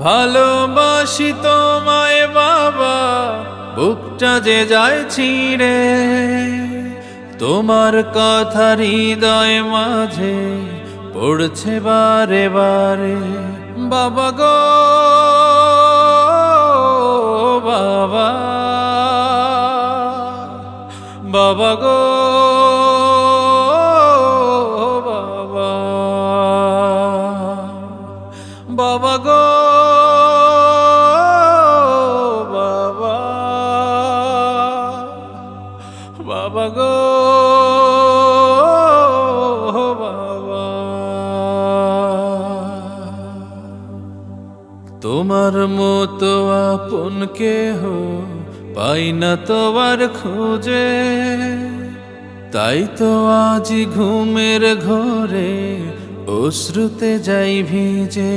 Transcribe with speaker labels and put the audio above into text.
Speaker 1: ভালোবাসি তোমায় বাবা, বুকটা যে যায় ছিঁড়ে, তোমার কথা হৃদয় মাঝে পড়ছে বারে বারে। বাবা গো বাবা, বাবা গো বাবা, বাবা গো বাবা, বাবা গো বাবা। তোমার মতো আপন কেহ পাই না তোমার খোঁজে, তাই তো আজ ঘুমের ঘরে অশ্রুতে যাই ভিজে।